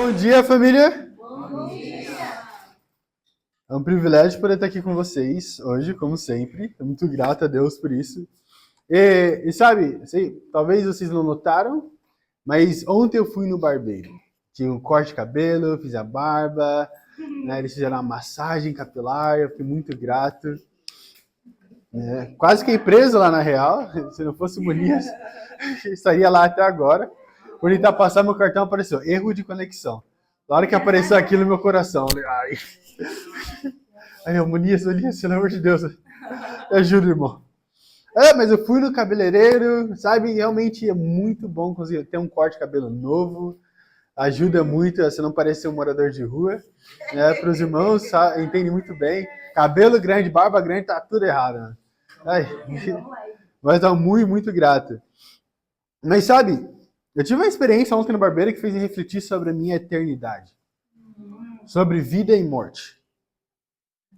Bom dia, família! Bom dia! É um privilégio poder estar aqui com vocês hoje, como sempre. Estou muito grato a Deus por isso. E sabe, talvez vocês não notaram, mas ontem eu fui no barbeiro. Tinha um corte de cabelo, fiz a barba, né, eles fizeram uma massagem capilar, eu fiquei muito grato. Quase fiquei preso lá na real, se não fosse o Munias, estaria lá até agora. Por tentar passar meu cartão, apareceu erro de conexão. Na hora que apareceu aquilo no meu coração, eu falei, ai, Munias, pelo amor de Deus, me ajuda, irmão. Mas eu fui no cabeleireiro, sabe, realmente é muito bom conseguir ter um corte de cabelo novo, ajuda muito a você não parecer um morador de rua, né, para os irmãos, entendem muito bem, cabelo grande, barba grande, tá tudo errado, né? Ai, mas tá muito, muito grato. Mas sabe, eu tive uma experiência ontem no barbeiro que fez me refletir sobre a minha eternidade. Sobre vida e morte.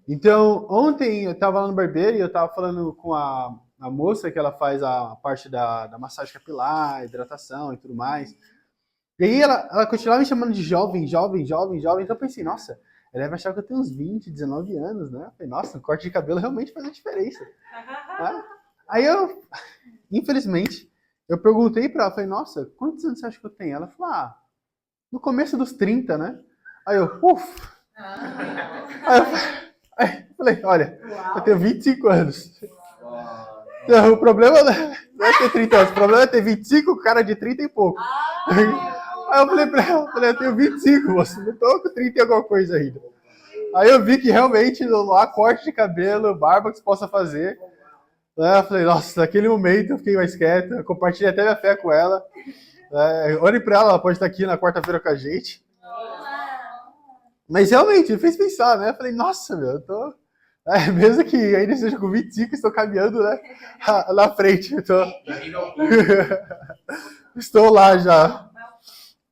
Então, ontem eu estava lá no barbeiro e eu estava falando com a moça que ela faz a parte da massagem capilar, hidratação e tudo mais. E aí ela continuava me chamando de jovem. Então eu pensei, nossa, ela deve achar que eu tenho uns 20, 19 anos, né? Eu falei, nossa, um corte de cabelo realmente faz a diferença. Aí eu, infelizmente, eu perguntei pra ela, falei, nossa, quantos anos você acha que eu tenho? Ela falou, no começo dos 30, né? Aí eu, Aí eu falei, olha, eu tenho 25 anos. Então, o problema não é ter 30 anos, o problema é ter 25, cara de 30 e pouco. Aí eu falei pra ela, eu tenho 25, moço, não tô com 30 e alguma coisa ainda. Aí eu vi que realmente não há corte de cabelo, barba que você possa fazer. Eu falei, nossa, naquele momento eu fiquei mais quieto, eu compartilhei até minha fé com ela. Olhe pra ela pode estar aqui na quarta-feira com a gente. Mas realmente, me fez pensar, né? Eu falei, nossa, meu, eu tô... mesmo que ainda seja com 25, estou caminhando, né? Na frente. Estou lá já.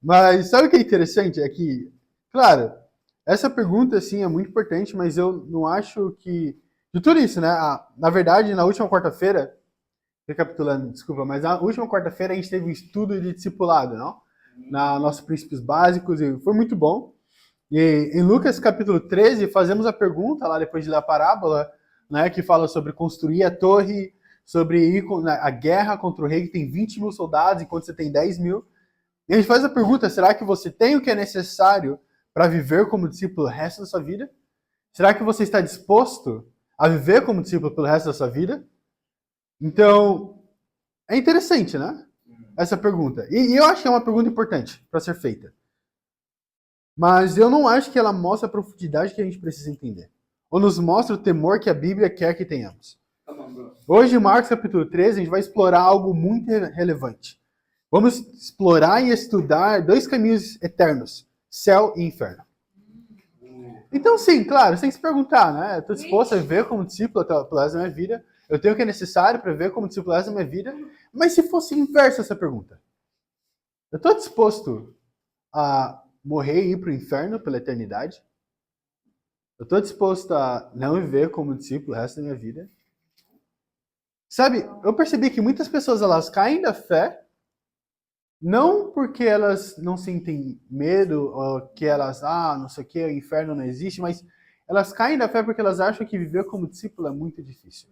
Mas sabe o que é interessante? É que, claro, essa pergunta, assim, é muito importante, mas eu não acho que... De tudo isso, né? Na verdade, na última quarta-feira, recapitulando, desculpa, mas na última quarta-feira a gente teve um estudo de discipulado, não? Na nossos princípios básicos, e foi muito bom. E em Lucas capítulo 13, fazemos a pergunta, lá depois de ler a parábola, né, que fala sobre construir a torre, sobre ir a guerra contra o rei que tem 20 mil soldados, enquanto você tem 10 mil. E a gente faz a pergunta, será que você tem o que é necessário para viver como discípulo o resto da sua vida? Será que você está disposto a viver como discípulo pelo resto da sua vida? Então, é interessante, né? Essa pergunta. E eu acho que é uma pergunta importante para ser feita. Mas eu não acho que ela mostra a profundidade que a gente precisa entender. Ou nos mostra o temor que a Bíblia quer que tenhamos. Hoje, em Marcos capítulo 13, a gente vai explorar algo muito relevante. Vamos explorar e estudar dois caminhos eternos, céu e inferno. Então, sim, claro, você tem que se perguntar, né? Eu estou disposto a viver como discípulo pelo resto da minha vida. Eu tenho o que é necessário para viver como discípulo pelo resto da minha vida. Mas se fosse inverso essa pergunta? Eu estou disposto a morrer e ir para o inferno pela eternidade? Eu estou disposto a não viver como discípulo o resto da minha vida? Sabe, eu percebi que muitas pessoas elas caem da fé não porque elas não sentem medo ou que elas, não sei o que, o inferno não existe, mas elas caem da fé porque elas acham que viver como discípulo é muito difícil.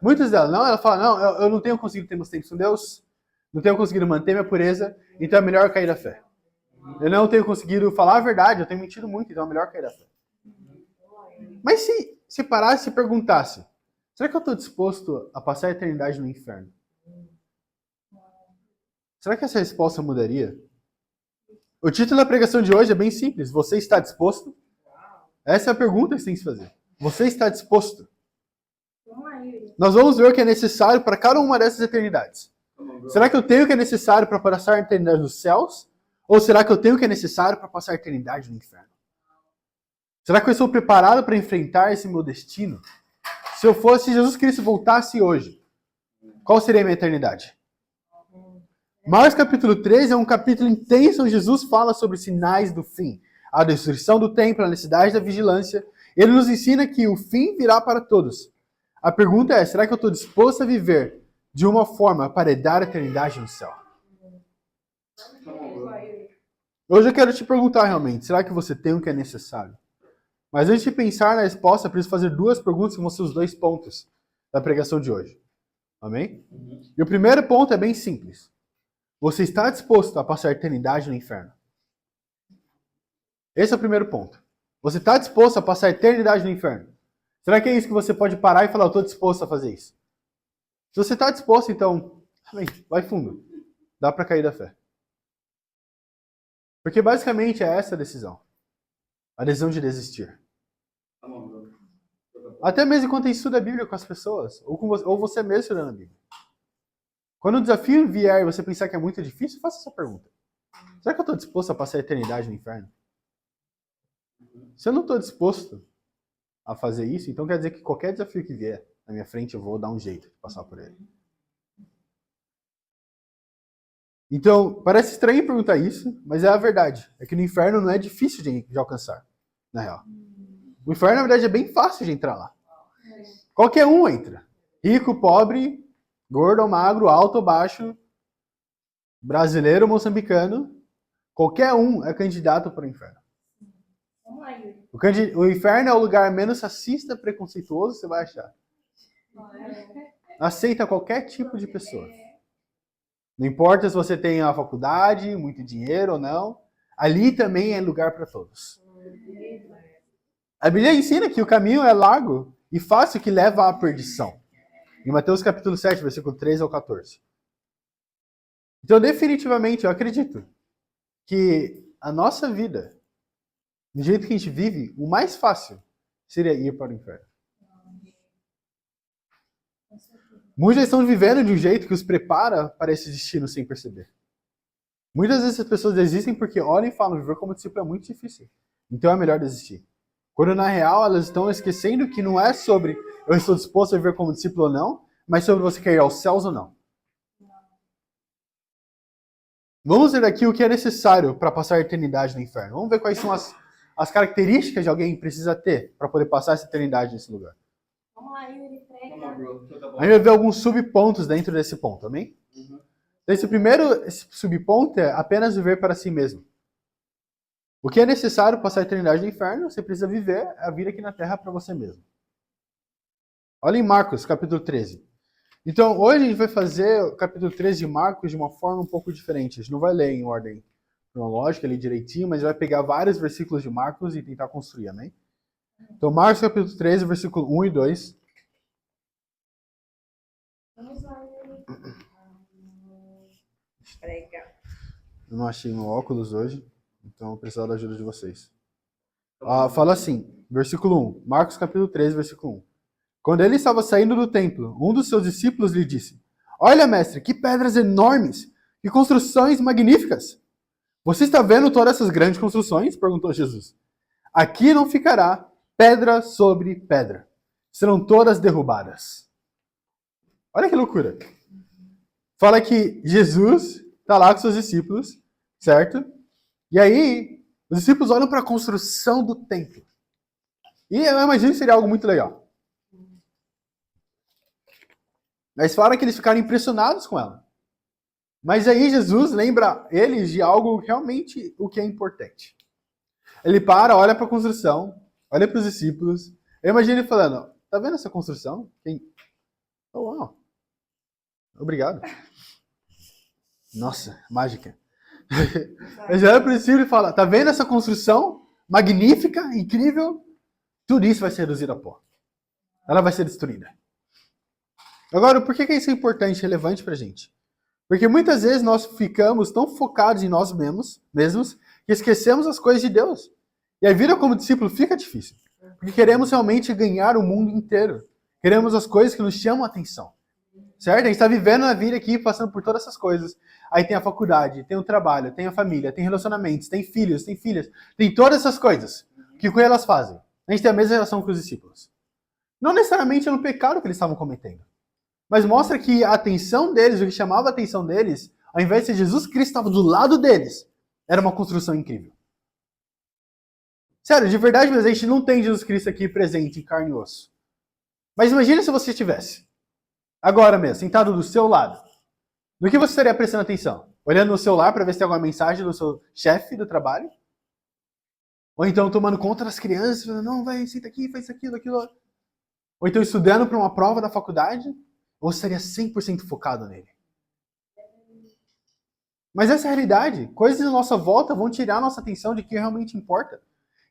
Muitas delas, ela fala, não, eu não tenho conseguido ter meus tempos com Deus, não tenho conseguido manter minha pureza, então é melhor cair da fé. Eu não tenho conseguido falar a verdade, eu tenho mentido muito, então é melhor cair da fé. Mas se parasse e se perguntasse, será que eu estou disposto a passar a eternidade no inferno? Será que essa resposta mudaria? O título da pregação de hoje é bem simples. Você está disposto? Essa é a pergunta que você tem que fazer. Você está disposto? Nós vamos ver o que é necessário para cada uma dessas eternidades. Será que eu tenho o que é necessário para passar a eternidade nos céus? Ou será que eu tenho o que é necessário para passar a eternidade no inferno? Será que eu estou preparado para enfrentar esse meu destino? Se Jesus Cristo voltasse hoje, qual seria a minha eternidade? Marcos capítulo 13 é um capítulo intenso onde Jesus fala sobre sinais do fim. A destruição do templo, a necessidade da vigilância. Ele nos ensina que o fim virá para todos. A pergunta é, será que eu estou disposto a viver de uma forma para dar a eternidade no céu? Hoje eu quero te perguntar realmente, será que você tem o que é necessário? Mas antes de pensar na resposta, eu preciso fazer duas perguntas que vão ser os 2 pontos da pregação de hoje. Amém? E o primeiro ponto é bem simples. Você está disposto a passar a eternidade no inferno? Esse é o primeiro ponto. Você está disposto a passar a eternidade no inferno? Será que é isso que você pode parar e falar, eu estou disposto a fazer isso? Se você está disposto, então, vai fundo. Dá para cair da fé. Porque basicamente é essa a decisão. A decisão de desistir. Até mesmo quando estuda a Bíblia com as pessoas, ou você mesmo estudando a Bíblia. Quando o desafio vier e você pensar que é muito difícil, faça essa pergunta. Será que eu estou disposto a passar a eternidade no inferno? Se eu não estou disposto a fazer isso, então quer dizer que qualquer desafio que vier na minha frente, eu vou dar um jeito de passar por ele. Então, parece estranho perguntar isso, mas é a verdade. É que no inferno não é difícil de alcançar, na real. O inferno, na verdade, é bem fácil de entrar lá. Qualquer um entra. Rico, pobre, gordo ou magro, alto ou baixo, brasileiro ou moçambicano, qualquer um é candidato para o inferno. O inferno é o lugar menos racista, preconceituoso, você vai achar. Aceita qualquer tipo de pessoa. Não importa se você tem a faculdade, muito dinheiro ou não, ali também é lugar para todos. A Bíblia ensina que o caminho é largo e fácil que leva à perdição. Em Mateus capítulo 7, versículo 13 ao 14. Então, definitivamente, eu acredito que a nossa vida, do jeito que a gente vive, o mais fácil seria ir para o inferno. Muitos estão vivendo de um jeito que os prepara para esse destino sem perceber. Muitas vezes as pessoas desistem porque olham e falam, viver como discípulo é muito difícil. Então é melhor desistir. Quando na real elas estão esquecendo que não é sobre eu estou disposto a viver como discípulo ou não, mas sobre você quer ir aos céus ou não. Vamos ver aqui o que é necessário para passar a eternidade no inferno. Vamos ver quais são as características de alguém que precisa ter para poder passar essa eternidade nesse lugar. Vamos lá, Yuri, prega. A gente vai ver alguns subpontos dentro desse ponto, amém? Esse primeiro subponto é apenas viver para si mesmo. O que é necessário para passar a eternidade no inferno? Você precisa viver a vida aqui na terra para você mesmo. Olha em Marcos, capítulo 13. Então, hoje a gente vai fazer o capítulo 13 de Marcos de uma forma um pouco diferente. A gente não vai ler em ordem cronológica ali direitinho, mas vai pegar vários versículos de Marcos e tentar construir, amém? Então, Marcos capítulo 13, versículo 1 e 2. Vamos lá, Yuri. Prega. Eu não achei meu óculos hoje, então eu preciso da ajuda de vocês. Fala assim, versículo 1. Marcos capítulo 13, versículo 1. Quando ele estava saindo do templo, um dos seus discípulos lhe disse: Olha, mestre, que pedras enormes, que construções magníficas. Você está vendo todas essas grandes construções? Perguntou Jesus. Aqui não ficará pedra sobre pedra. Serão todas derrubadas. Olha que loucura. Fala que Jesus está lá com seus discípulos, certo? E aí, os discípulos olham para a construção do templo. E eu imagino que seria algo muito legal. Mas fala que eles ficaram impressionados com ela. Mas aí Jesus lembra eles de algo realmente o que é importante. Ele para, olha para a construção, olha para os discípulos. Eu imagino ele falando, tá vendo essa construção? Oh, uau. Obrigado. Nossa, mágica. Ele olha para os discípulos e fala, tá vendo essa construção? Magnífica, incrível. Tudo isso vai ser reduzido a pó. Ela vai ser destruída. Agora, por que isso é importante e relevante pra gente? Porque muitas vezes nós ficamos tão focados em nós mesmos que esquecemos as coisas de Deus. E a vida como discípulo fica difícil. Porque queremos realmente ganhar o mundo inteiro. Queremos as coisas que nos chamam a atenção. Certo? A gente está vivendo a vida aqui, passando por todas essas coisas. Aí tem a faculdade, tem o trabalho, tem a família, tem relacionamentos, tem filhos, tem filhas. Tem todas essas coisas. Que com elas fazem? A gente tem a mesma relação com os discípulos. Não necessariamente no pecado que eles estavam cometendo. Mas mostra que a atenção deles, o que chamava a atenção deles, ao invés de Jesus Cristo estava do lado deles, era uma construção incrível. Sério, de verdade, mas a gente não tem Jesus Cristo aqui presente em carne e osso. Mas imagine se você estivesse, agora mesmo, sentado do seu lado. No que você estaria prestando atenção? Olhando no celular para ver se tem alguma mensagem do seu chefe do trabalho? Ou então tomando conta das crianças, falando, não, vai, senta aqui, faz aquilo, aquilo. Ou então estudando para uma prova da faculdade? Ou estaria 100% focado nele? Mas essa é a realidade. Coisas à nossa volta vão tirar a nossa atenção de que realmente importa.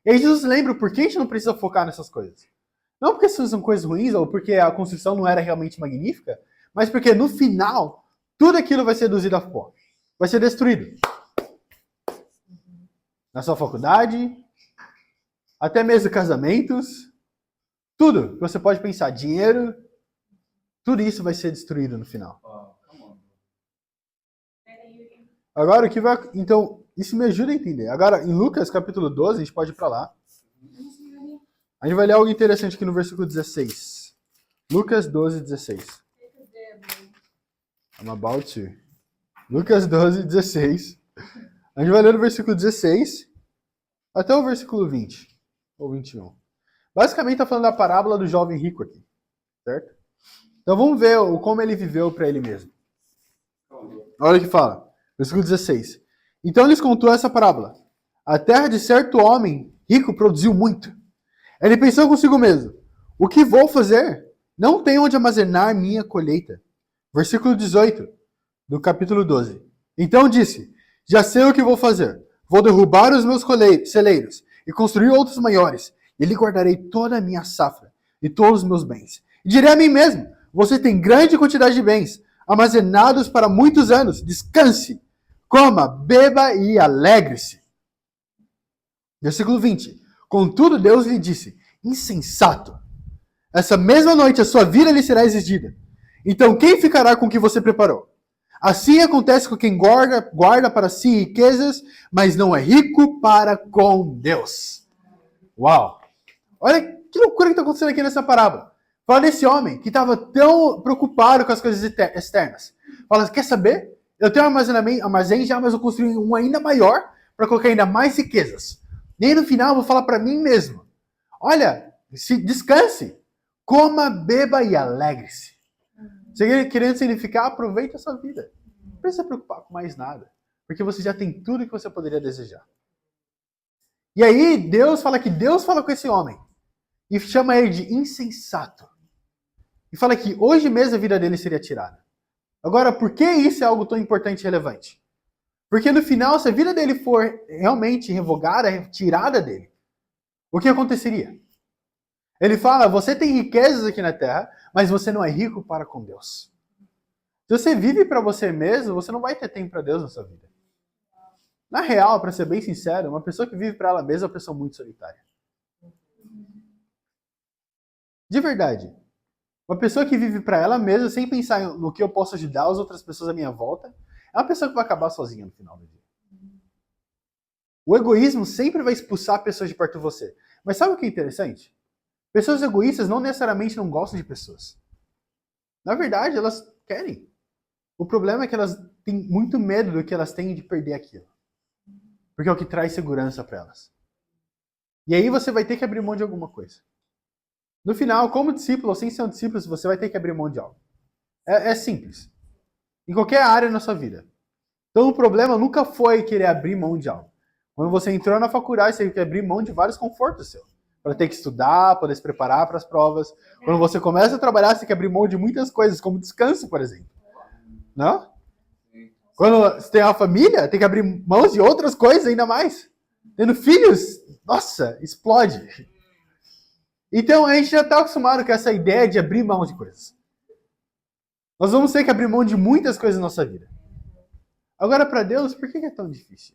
E aí Jesus lembra por que a gente não precisa focar nessas coisas. Não porque essas são coisas ruins ou porque a construção não era realmente magnífica, mas porque no final, tudo aquilo vai ser reduzido a pó. Vai ser destruído. Na sua faculdade, até mesmo casamentos, tudo que você pode pensar, dinheiro, tudo isso vai ser destruído no final. Agora, o que vai... Então, isso me ajuda a entender. Agora, em Lucas, capítulo 12, a gente pode ir para lá. A gente vai ler algo interessante aqui no versículo 16. Lucas 12, 16. I'm about to. Lucas 12, 16. A gente vai ler no versículo 16 até o versículo 20. Ou 21. Basicamente, está falando da parábola do jovem rico aqui. Certo? Então, vamos ver como ele viveu para ele mesmo. Olha o que fala. Versículo 16. Então, lhes contou essa parábola. A terra de certo homem rico produziu muito. Ele pensou consigo mesmo, o que vou fazer? Não tenho onde armazenar minha colheita. Versículo 18, do capítulo 12. Então disse, já sei o que vou fazer. Vou derrubar os meus celeiros e construir outros maiores. E lhe guardarei toda a minha safra e todos os meus bens. E direi a mim mesmo, você tem grande quantidade de bens, armazenados para muitos anos. Descanse, coma, beba e alegre-se. Versículo 20. Contudo, Deus lhe disse, insensato, essa mesma noite a sua vida lhe será exigida. Então quem ficará com o que você preparou? Assim acontece com quem guarda para si riquezas, mas não é rico para com Deus. Uau! Olha que loucura que está acontecendo aqui nessa parábola. Fala desse homem que estava tão preocupado com as coisas externas. Fala, quer saber? Eu tenho um armazém já, mas eu construí um ainda maior para colocar ainda mais riquezas. E aí no final eu vou falar para mim mesmo, olha, descanse, coma, beba e alegre-se. Você querendo significar, aproveite a sua vida. Não precisa se preocupar com mais nada, porque você já tem tudo que você poderia desejar. E aí Deus fala que Deus fala com esse homem e chama ele de insensato. E fala que hoje mesmo a vida dele seria tirada. Agora, por que isso é algo tão importante e relevante? Porque no final, se a vida dele for realmente revogada, tirada dele, o que aconteceria? Ele fala, você tem riquezas aqui na terra, mas você não é rico para com Deus. Se você vive para você mesmo, você não vai ter tempo para Deus na sua vida. Na real, para ser bem sincero, uma pessoa que vive para ela mesma é uma pessoa muito solitária. De verdade. Uma pessoa que vive para ela mesma, sem pensar no que eu posso ajudar as outras pessoas à minha volta, é uma pessoa que vai acabar sozinha no final do dia. O egoísmo sempre vai expulsar pessoas de perto de você. Mas sabe o que é interessante? Pessoas egoístas não necessariamente não gostam de pessoas. Na verdade, elas querem. O problema é que elas têm muito medo do que elas têm de perder aquilo. Porque é o que traz segurança para elas. E aí você vai ter que abrir mão de alguma coisa. No final, como discípulo ou sem ser um discípulo, você vai ter que abrir mão de algo. É simples. Em qualquer área na sua vida. Então o problema nunca foi querer abrir mão de algo. Quando você entrou na faculdade, você tem que abrir mão de vários confortos seus. Para ter que estudar, poder se preparar para as provas. Quando você começa a trabalhar, você tem que abrir mão de muitas coisas, como descanso, por exemplo. Não? Quando você tem uma família, tem que abrir mão de outras coisas ainda mais. Tendo filhos, nossa, explode. Então a gente já está acostumado com essa ideia de abrir mão de coisas. Nós vamos ter que abrir mão de muitas coisas na nossa vida. Agora, para Deus, por que é tão difícil?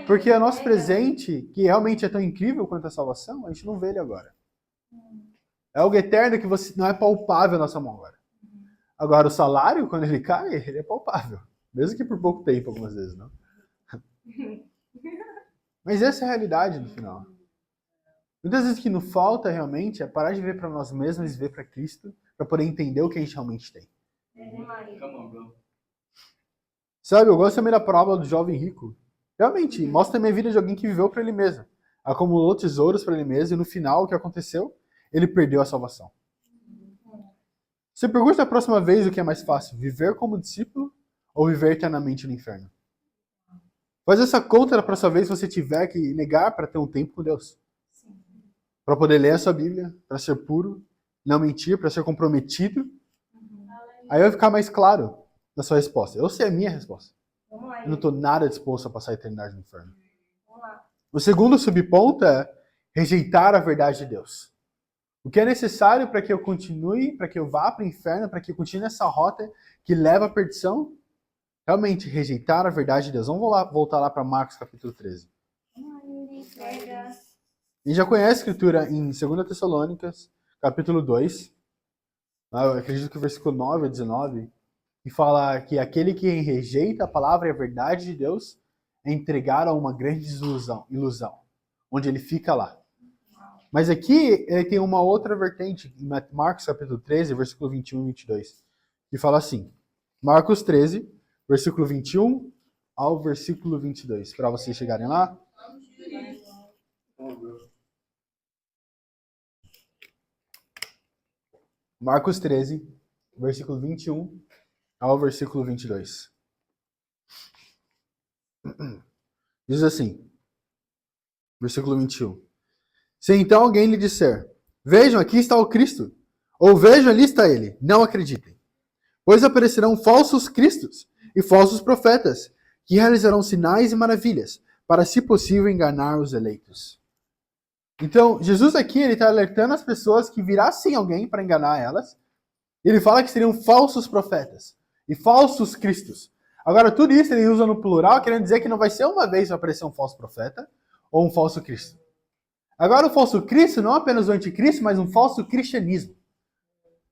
Porque o nosso presente, que realmente é tão incrível quanto a salvação, a gente não vê ele agora. É algo eterno que não é palpável na nossa mão agora. Agora, o salário, quando ele cai, ele é palpável. Mesmo que por pouco tempo, algumas vezes, não? Mas essa é a realidade no final. Muitas vezes o que nos falta realmente é parar de ver para nós mesmos e ver para Cristo, para poder entender o que a gente realmente tem. Sabe, eu gosto também da parábola do jovem rico. Realmente, mostra também a vida de alguém que viveu para ele mesmo. Acumulou tesouros para ele mesmo e no final, o que aconteceu? Ele perdeu a salvação. Você pergunta a próxima vez o que é mais fácil, viver como discípulo ou viver eternamente no inferno? Faz essa conta da próxima vez que você tiver que negar para ter um tempo com Deus. Para poder ler a sua Bíblia, para ser puro, não mentir, para ser comprometido. Aí vai ficar mais claro na sua resposta. Eu sei a minha resposta. Vamos lá, Eu não estou nada disposto a passar a eternidade no inferno. Vamos lá. O segundo subponto é rejeitar a verdade de Deus. O que é necessário para que eu continue, para que eu vá para o inferno, para que eu continue nessa rota que leva à perdição? Realmente, rejeitar a verdade de Deus. Vamos voltar lá para Marcos capítulo 13. Vamos lá, Yuri. Prega. A gente já conhece a escritura em 2 Tessalônicas, capítulo 2. Eu acredito que o versículo 9 a 19, que fala que aquele que rejeita a palavra e a verdade de Deus é entregar a uma grande ilusão, onde ele fica lá. Mas aqui ele tem uma outra vertente, em Marcos capítulo 13, versículo 21 e 22, que fala assim, Marcos 13, versículo 21 ao versículo 22, para vocês chegarem lá. Marcos 13, versículo 21 ao versículo 22. Diz assim, versículo 21. Se então alguém lhe disser, vejam, aqui está o Cristo, ou vejam, ali está ele, não acreditem. Pois aparecerão falsos cristos e falsos profetas, que realizarão sinais e maravilhas, para, se possível, enganar os eleitos. Então, Jesus aqui ele está alertando as pessoas que virá sim alguém para enganar elas. Ele fala que seriam falsos profetas e falsos cristos. Agora, tudo isso ele usa no plural, querendo dizer que não vai ser uma vez que vai aparecer um falso profeta ou um falso cristo. Agora, o falso Cristo não é apenas o anticristo, mas um falso cristianismo,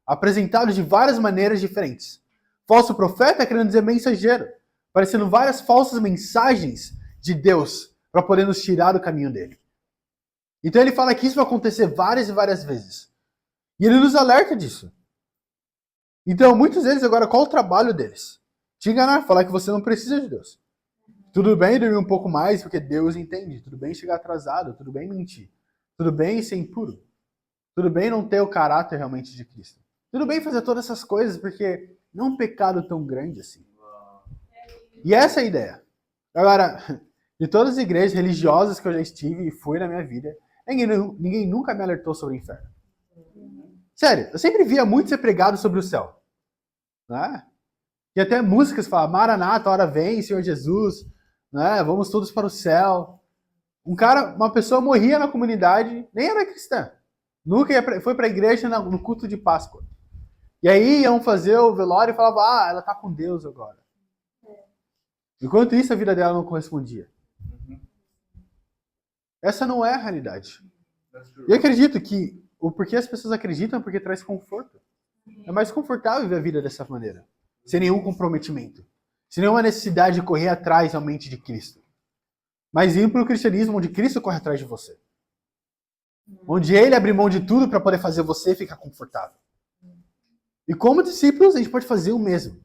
apresentado de várias maneiras diferentes. Falso profeta querendo dizer mensageiro, aparecendo várias falsas mensagens de Deus para poder nos tirar do caminho dele. Então ele fala que isso vai acontecer várias e várias vezes. E ele nos alerta disso. Então, muitos deles agora, qual o trabalho deles? Te enganar, falar que você não precisa de Deus. Tudo bem dormir um pouco mais, porque Deus entende. Tudo bem chegar atrasado, tudo bem mentir. Tudo bem ser impuro. Tudo bem não ter o caráter realmente de Cristo. Tudo bem fazer todas essas coisas, porque não é um pecado tão grande assim. E essa é a ideia. Agora, de todas as igrejas religiosas que eu já estive e fui na minha vida, ninguém nunca me alertou sobre o inferno. Sério, eu sempre via muito ser pregado sobre o céu. Né? E até músicas falam, Maranata, a hora vem, Senhor Jesus, né? Vamos todos para o céu. Uma pessoa morria na comunidade, nem era cristã. Nunca foi para a igreja no culto de Páscoa. E aí iam fazer o velório e falavam, ela está com Deus agora. Enquanto isso, a vida dela não correspondia. Essa não é a realidade. E eu acredito que o porquê as pessoas acreditam é porque traz conforto. É mais confortável viver a vida dessa maneira. Sem nenhum comprometimento. Sem nenhuma necessidade de correr atrás realmente de Cristo. Mas ir para o cristianismo onde Cristo corre atrás de você. Onde ele abre mão de tudo para poder fazer você ficar confortável. E como discípulos, a gente pode fazer o mesmo.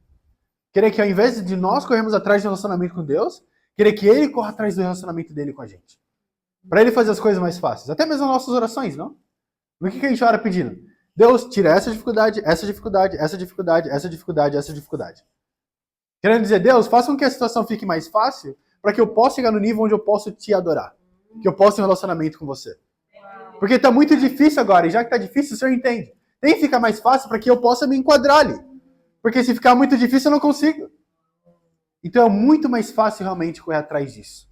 Querer que ao invés de nós corrermos atrás de um relacionamento com Deus, querer que ele corra atrás do relacionamento dele com a gente. Para ele fazer as coisas mais fáceis. Até mesmo as nossas orações, não? O que a gente ora pedindo? Deus, tira essa dificuldade, essa dificuldade, essa dificuldade, essa dificuldade, essa dificuldade. Querendo dizer, Deus, faça com que a situação fique mais fácil para que eu possa chegar no nível onde eu posso te adorar. Que eu possa ter um relacionamento com você. Porque está muito difícil agora, e já que está difícil, o senhor entende. Tem que ficar mais fácil para que eu possa me enquadrar ali. Porque se ficar muito difícil, eu não consigo. Então é muito mais fácil realmente correr atrás disso.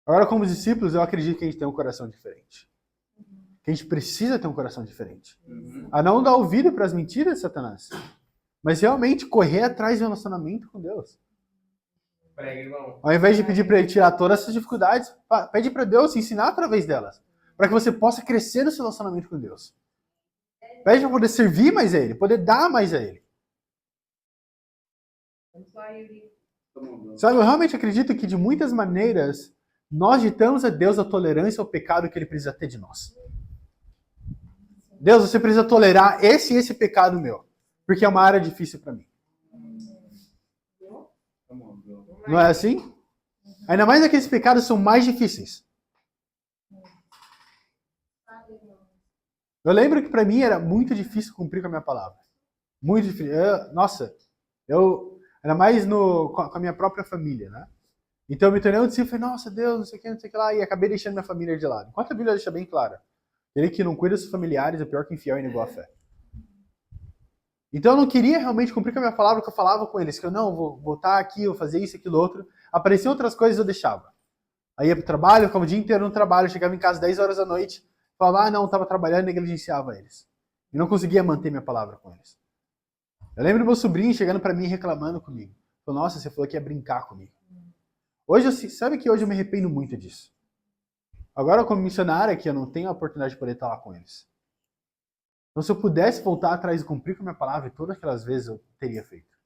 Agora, como discípulos, eu acredito que a gente tem um coração diferente. Que a gente precisa ter um coração diferente. A não dar ouvido para as mentiras de Satanás. Mas realmente correr atrás de um relacionamento com Deus. Ao invés de pedir para ele tirar todas essas dificuldades, pede para Deus ensinar através delas. Para que você possa crescer no seu relacionamento com Deus. Pede para poder servir mais a Ele, poder dar mais a Ele. Sabe, eu realmente acredito que de muitas maneiras nós ditamos a Deus a tolerância ao pecado que Ele precisa ter de nós. Deus, você precisa tolerar esse e esse pecado meu, porque é uma área difícil para mim. Não é assim? Ainda mais aqueles pecados são mais difíceis. Eu lembro que para mim era muito difícil cumprir com a minha palavra. Muito difícil. Era mais com a minha própria família, né? Então eu me tornei um discípulo e falei, nossa, Deus, não sei o que lá, e acabei deixando minha família de lado. Enquanto a Bíblia deixa bem claro, ele que não cuida dos familiares é pior que infiel e negou a fé. Então eu não queria realmente cumprir com a minha palavra que eu falava com eles, que eu não, vou voltar aqui, vou fazer isso, aquilo, outro. Apareciam outras coisas eu deixava. Aí ia pro trabalho, eu ficava o dia inteiro no trabalho, chegava em casa 10 horas da noite, falava, não, estava trabalhando e negligenciava eles. E não conseguia manter minha palavra com eles. Eu lembro do meu sobrinho chegando para mim reclamando comigo. Falou, nossa, você falou que ia brincar comigo. Hoje, sabe que hoje eu me arrependo muito disso. Agora, como missionário aqui, eu não tenho a oportunidade de poder estar lá com eles. Então, se eu pudesse voltar atrás e cumprir com a minha palavra, todas aquelas vezes eu teria feito.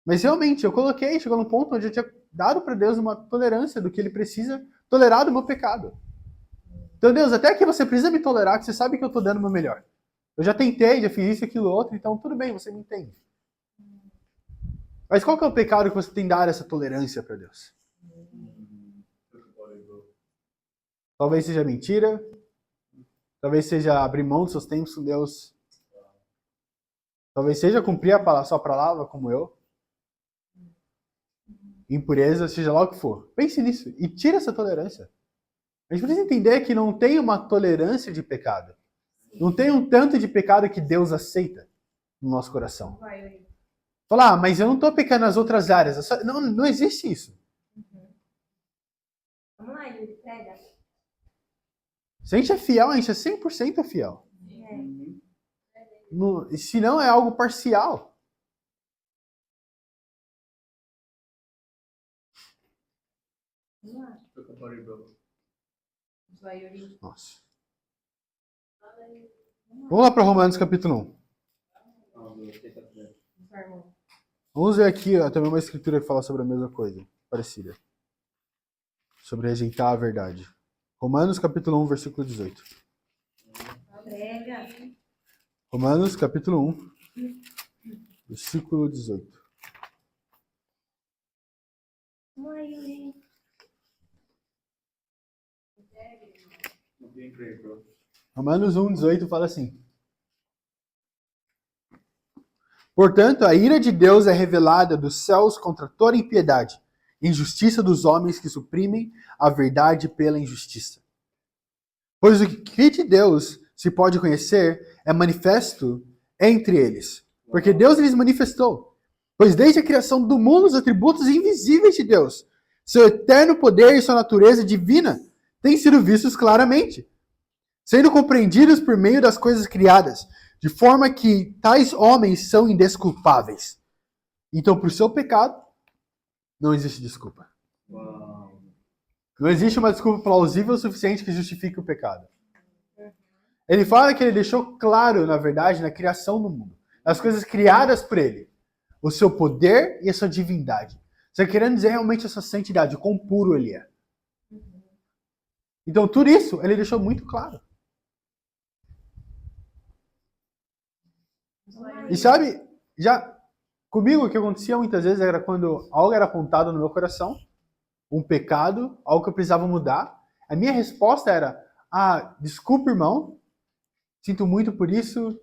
Mas realmente, chegou num ponto onde eu tinha dado para Deus uma tolerância do que Ele precisa tolerar do meu pecado. Então, Deus, até que você precisa me tolerar, que você sabe que eu estou dando o meu melhor. Eu já tentei, já fiz isso, aquilo, outro, então tudo bem, você me entende. Mas qual que é o pecado que você tem dado essa tolerância para Deus? Talvez seja mentira, talvez seja abrir mão dos seus tempos com Deus, talvez seja cumprir a sua palavra como eu, impureza, seja lá o que for. Pense nisso e tira essa tolerância. A gente precisa entender que não tem uma tolerância de pecado. Não tem um tanto de pecado que Deus aceita no nosso coração. Falar, mas eu não estou pecando nas outras áreas. Não existe isso. Vamos lá, Yuri, prega. Se a gente é fiel, a gente é 100% fiel. Se não, é algo parcial. Vamos lá. Vai, Yuri. Nossa. Vamos lá para Romanos capítulo 1. Vamos ver aqui também uma escritura que fala sobre a mesma coisa, parecida. Sobre rejeitar a verdade. Romanos capítulo 1, versículo 18. Prega. Romanos capítulo 1, versículo 18. Vamos lá, Yuri. Romanos 1, 18 fala assim. Portanto, a ira de Deus é revelada dos céus contra toda impiedade, injustiça dos homens que suprimem a verdade pela injustiça. Pois o que de Deus se pode conhecer é manifesto entre eles, porque Deus lhes manifestou. Pois desde a criação do mundo, os atributos invisíveis de Deus, seu eterno poder e sua natureza divina, têm sido vistos claramente, sendo compreendidos por meio das coisas criadas, de forma que tais homens são indesculpáveis. Então, por seu pecado, não existe desculpa. Não existe uma desculpa plausível o suficiente que justifique o pecado. Ele fala que ele deixou claro, na verdade, na criação do mundo, nas coisas criadas por ele, o seu poder e a sua divindade. Você querendo dizer realmente a sua santidade, o quão puro ele é. Então, tudo isso ele deixou muito claro. E sabe, já comigo o que acontecia muitas vezes era quando algo era apontado no meu coração, um pecado, algo que eu precisava mudar, a minha resposta era, desculpa, irmão, sinto muito por isso,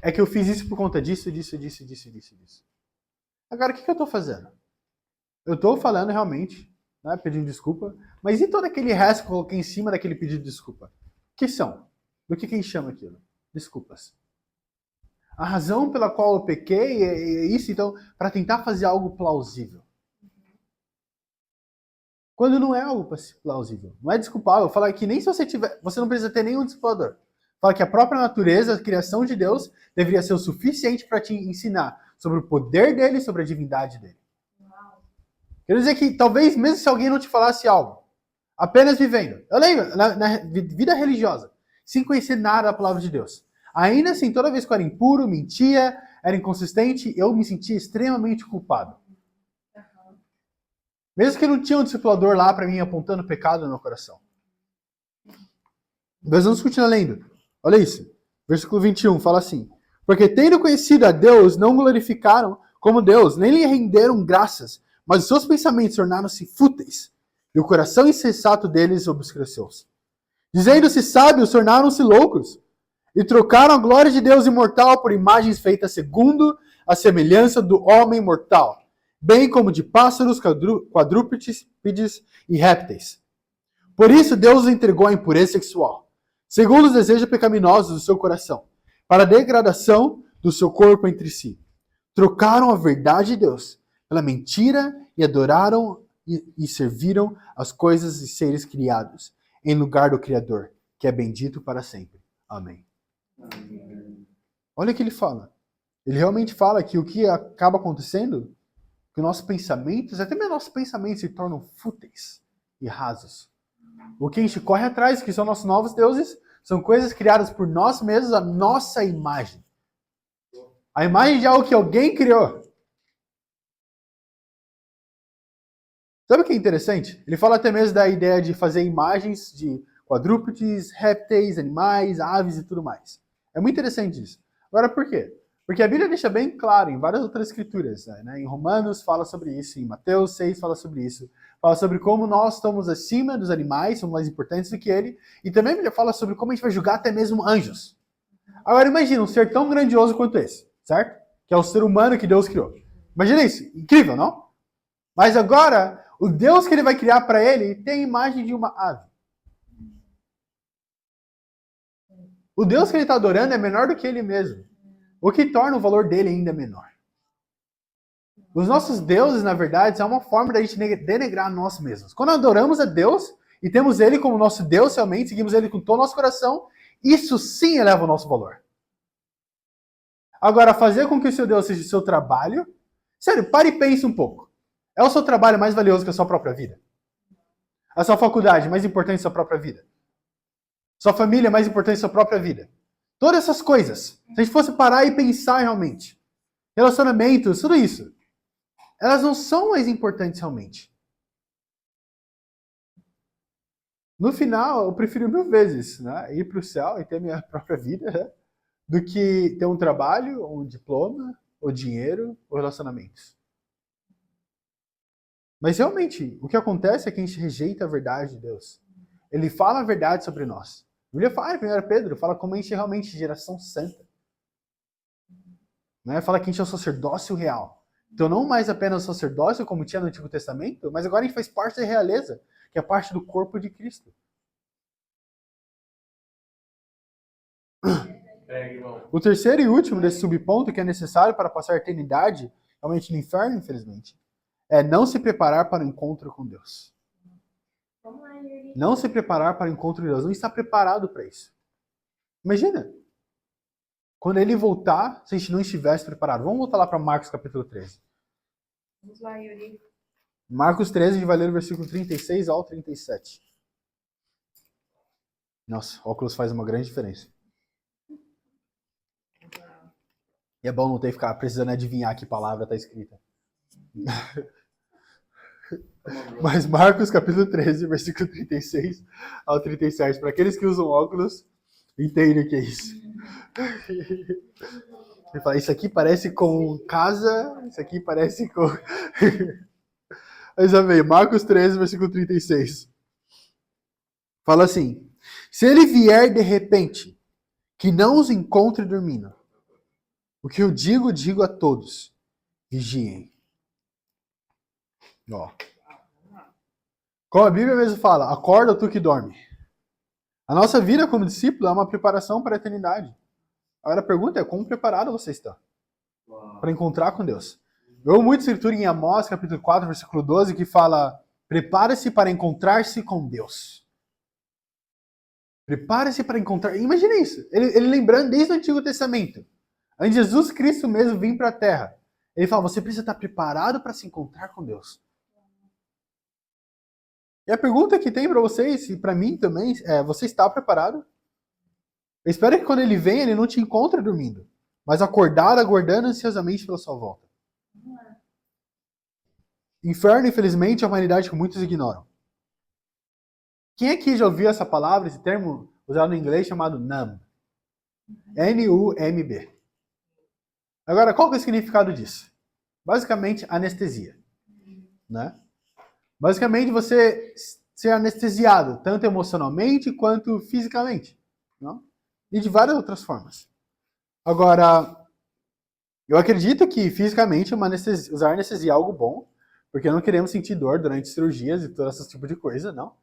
é que eu fiz isso por conta disso. Agora, o que eu estou fazendo? Eu estou falando realmente, né, pedindo desculpa, mas e todo aquele resto que eu coloquei em cima daquele pedido de desculpa? O que são? Do que a gente chama aquilo? Desculpas. A razão pela qual eu pequei é isso, então, para tentar fazer algo plausível. Quando não é algo plausível, não é desculpável. Fala que nem se você tiver, você não precisa ter nenhum discipulador. Fala que a própria natureza, a criação de Deus, deveria ser o suficiente para te ensinar sobre o poder dele, sobre a divindade dele. Quer dizer que talvez mesmo se alguém não te falasse algo, apenas vivendo. Eu lembro, na vida religiosa, sem conhecer nada da palavra de Deus. Ainda assim, toda vez que eu era impuro, mentia, era inconsistente, eu me sentia extremamente culpado. Mesmo que não tinha um discipulador lá para mim apontando pecado no meu coração. Mas vamos continuar lendo. Olha isso. Versículo 21 fala assim. Porque tendo conhecido a Deus, não glorificaram como Deus, nem lhe renderam graças, mas os seus pensamentos tornaram-se fúteis, e o coração insensato deles obscureceu-se. Dizendo-se sábios, tornaram-se loucos, e trocaram a glória de Deus imortal por imagens feitas segundo à semelhança do homem mortal, bem como de pássaros, quadrúpedes e répteis. Por isso Deus os entregou à impureza sexual, segundo os desejos pecaminosos do seu coração, para a degradação do seu corpo entre si. Trocaram a verdade de Deus pela mentira e adoraram e serviram as coisas e seres criados, em lugar do Criador, que é bendito para sempre. Amém. Olha o que ele fala. Ele realmente fala que o que acaba acontecendo, que nossos pensamentos, até mesmo nossos pensamentos se tornam fúteis e rasos. O que a gente corre atrás, que são nossos novos deuses, são coisas criadas por nós mesmos, a nossa imagem. A imagem de algo que alguém criou. Sabe o que é interessante? Ele fala até mesmo da ideia de fazer imagens de quadrúpedes, répteis, animais, aves e tudo mais. É muito interessante isso. Agora, por quê? Porque a Bíblia deixa bem claro em várias outras escrituras. Né? Em Romanos fala sobre isso, em Mateus 6 fala sobre isso. Fala sobre como nós estamos acima dos animais, somos mais importantes do que ele. E também a Bíblia fala sobre como a gente vai julgar até mesmo anjos. Agora imagina um ser tão grandioso quanto esse, certo? Que é o ser humano que Deus criou. Imagina isso, incrível, não? Mas agora, o Deus que ele vai criar para ele tem a imagem de uma ave. O Deus que ele está adorando é menor do que ele mesmo. O que torna o valor dele ainda menor. Os nossos deuses, na verdade, são uma forma da gente denegrar nós mesmos. Quando adoramos a Deus e temos ele como nosso Deus realmente, seguimos ele com todo o nosso coração, isso sim eleva o nosso valor. Agora, fazer com que o seu Deus seja o seu trabalho... Sério, pare e pense um pouco. É o seu trabalho mais valioso que a sua própria vida? A sua faculdade mais importante que a sua própria vida? Sua família mais importante que a sua própria vida? Todas essas coisas. Se a gente fosse parar e pensar realmente. Relacionamentos, tudo isso. Elas não são mais importantes realmente. No final, eu prefiro 1000 vezes, né, ir para o céu e ter minha própria vida, né, do que ter um trabalho, ou um diploma, ou dinheiro, ou relacionamentos. Mas realmente, o que acontece é que a gente rejeita a verdade de Deus. Ele fala a verdade sobre nós. A Bíblia fala, em 1 Pedro, fala como a gente é realmente geração santa. Né? Fala que a gente é o sacerdócio real. Então não mais apenas o sacerdócio, como tinha no Antigo Testamento, mas agora a gente faz parte da realeza, que é parte do corpo de Cristo. O terceiro e último desse subponto, que é necessário para passar a eternidade, realmente no inferno, infelizmente, é não se preparar para o encontro com Deus. Não se preparar para o encontro com Deus. Não está preparado para isso. Imagina. Quando ele voltar, se a gente não estivesse preparado. Vamos voltar lá para Marcos capítulo 13. Vamos lá, Yuri. Marcos 13, a gente vai ler o versículo 36 ao 37. Nossa, óculos faz uma grande diferença. E é bom não ter que ficar precisando adivinhar que palavra está escrita. Mas Marcos capítulo 13, versículo 36 ao 37. Para aqueles que usam óculos, entendem o que é isso. Ele fala, isso aqui parece com casa, isso aqui parece com... Mas amém. Marcos 13, versículo 36. Fala assim, se ele vier de repente, que não os encontre dormindo, o que eu digo a todos, vigiem. Ó. Como a Bíblia mesmo fala, acorda tu que dorme. A nossa vida como discípulo é uma preparação para a eternidade. Agora a pergunta é, como preparado você está para encontrar com Deus? Eu amo muito a escritura em Amós, capítulo 4, versículo 12, que fala, prepare-se para encontrar-se com Deus. Prepare-se para encontrar... Imagina isso. Ele lembrando desde o Antigo Testamento. Antes de Jesus Cristo mesmo vir para a Terra. Ele fala, você precisa estar preparado para se encontrar com Deus. E a pergunta que tem para vocês, e para mim também, é, você está preparado? Eu espero que quando ele venha, ele não te encontre dormindo, mas acordado, aguardando ansiosamente pela sua volta. Inferno, infelizmente, é a humanidade que muitos ignoram. Quem aqui já ouviu essa palavra, esse termo usado em inglês chamado numb? N-U-M-B. Agora, qual que é o significado disso? Basicamente, anestesia. Né? Basicamente, você ser anestesiado, tanto emocionalmente quanto fisicamente. Não? E de várias outras formas. Agora, Eu acredito que fisicamente usar anestesia é algo bom, porque não queremos sentir dor durante cirurgias e todo esse tipo de coisa, não.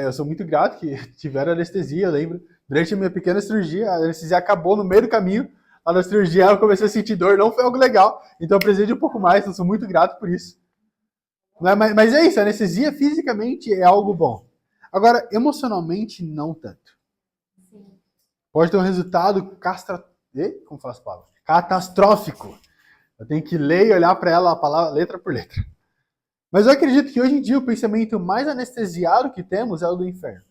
Eu sou muito grato que tiveram anestesia, eu lembro. Durante a minha pequena cirurgia, a anestesia acabou no meio do caminho. Lá na cirurgia eu comecei a sentir dor, não foi algo legal. Então eu precisei de um pouco mais, eu sou muito grato por isso. Mas é isso, a anestesia fisicamente é algo bom. Agora, emocionalmente, não tanto. Pode ter um resultado como fala essa palavra? Catastrófico. Eu tenho que ler e olhar para ela a palavra letra por letra. Mas eu acredito que hoje em dia o pensamento mais anestesiado que temos é o do inferno.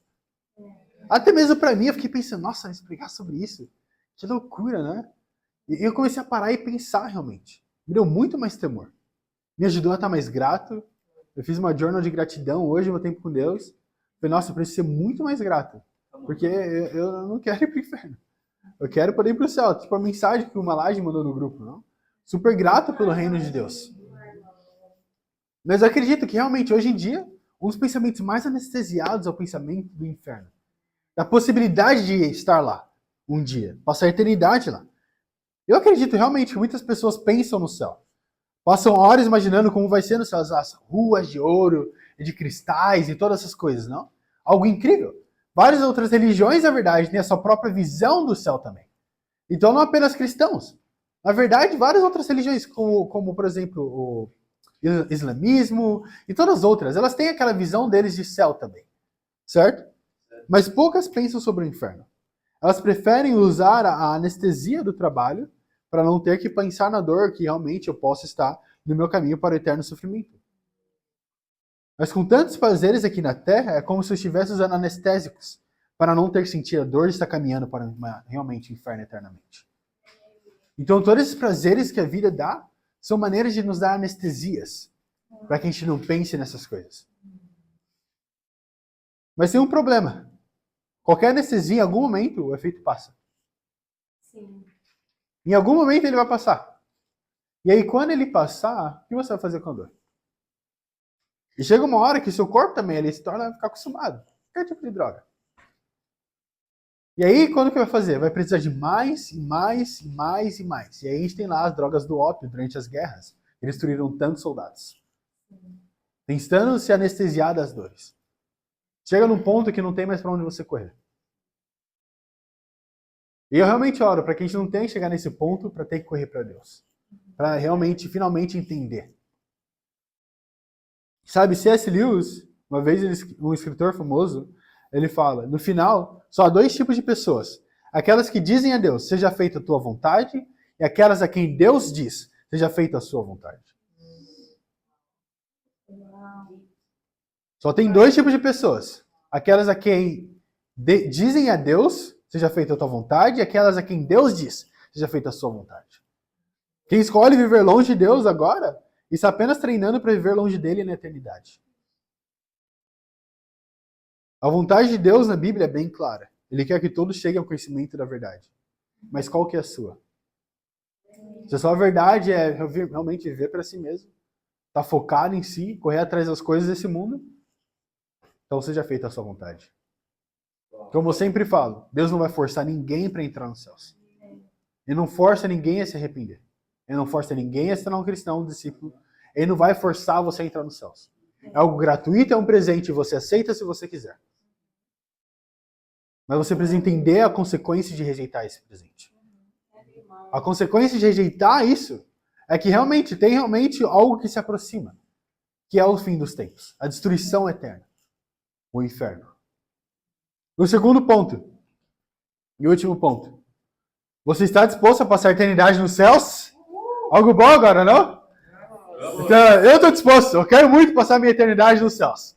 Até mesmo para mim, eu fiquei pensando, nossa, explicar sobre isso, que loucura, né? E eu comecei a parar e pensar realmente. Me deu muito mais temor. Me ajudou a estar mais grato. Eu fiz uma journal de gratidão hoje, meu tempo com Deus. Falei, nossa, eu preciso ser muito mais grato. Porque eu não quero ir pro inferno. Eu quero poder ir pro céu. Tipo a mensagem que o Malage mandou no grupo, não? Super grato pelo reino de Deus. Mas eu acredito que realmente hoje em dia, um dos pensamentos mais anestesiados é o pensamento do inferno. Da possibilidade de estar lá um dia, passar a eternidade lá. Eu acredito realmente que muitas pessoas pensam no céu. Passam horas imaginando como vai ser no céu, as ruas de ouro, de cristais e todas essas coisas, não? Algo incrível. Várias outras religiões, na verdade, têm a sua própria visão do céu também. Então não apenas cristãos. Na verdade, várias outras religiões, como por exemplo, o islamismo e todas as outras, elas têm aquela visão deles de céu também. Certo? Mas poucas pensam sobre o inferno. Elas preferem usar a anestesia do trabalho para não ter que pensar na dor que realmente eu posso estar no meu caminho para o eterno sofrimento. Mas com tantos prazeres aqui na Terra, é como se eu estivesse usando anestésicos para não ter que sentir a dor de estar caminhando para realmente o inferno eternamente. Então todos esses prazeres que a vida dá são maneiras de nos dar anestesias para que a gente não pense nessas coisas. Mas tem um problema. Qualquer anestesia, em algum momento, o efeito passa. Sim. Em algum momento ele vai passar. E aí, quando ele passar, o que você vai fazer com a dor? E chega uma hora que seu corpo também ele se torna a ficar acostumado. Qualquer tipo de droga. E aí, quando que vai fazer? Vai precisar de mais, e mais, e mais, e mais. E aí a gente tem lá as drogas do ópio durante as guerras. Eles destruíram tantos soldados. Tentando se anestesiar das dores. Chega num ponto que não tem mais para onde você correr. E eu realmente oro para que a gente não tenha que chegar nesse ponto para ter que correr para Deus. Para realmente, finalmente entender. Sabe, C.S. Lewis, uma vez um escritor famoso, ele fala, no final, só há dois tipos de pessoas. Aquelas que dizem a Deus, seja feita a tua vontade, e aquelas a quem Deus diz, seja feita a sua vontade. Só tem dois tipos de pessoas. Aquelas a quem dizem a Deus, seja feita a tua vontade, e aquelas a quem Deus diz, seja feita a sua vontade. Quem escolhe viver longe de Deus agora, está apenas treinando para viver longe dele na eternidade. A vontade de Deus na Bíblia é bem clara. Ele quer que todos cheguem ao conhecimento da verdade. Mas qual que é a sua? Se a sua verdade é realmente viver para si mesmo, estar focado em si, correr atrás das coisas desse mundo, então seja feita a sua vontade. Como eu sempre falo, Deus não vai forçar ninguém para entrar nos céus. Ele não força ninguém a se arrepender. Ele não força ninguém a se tornar um cristão, um discípulo. Ele não vai forçar você a entrar nos céus. É algo gratuito, é um presente, você aceita se você quiser. Mas você precisa entender a consequência de rejeitar esse presente. A consequência de rejeitar isso é que tem realmente algo que se aproxima, que é o fim dos tempos, a destruição eterna, o inferno. O segundo ponto, e último ponto. Você está disposto a passar a eternidade nos céus? Algo bom agora, não? Então, eu estou disposto. Eu quero muito passar a minha eternidade nos céus.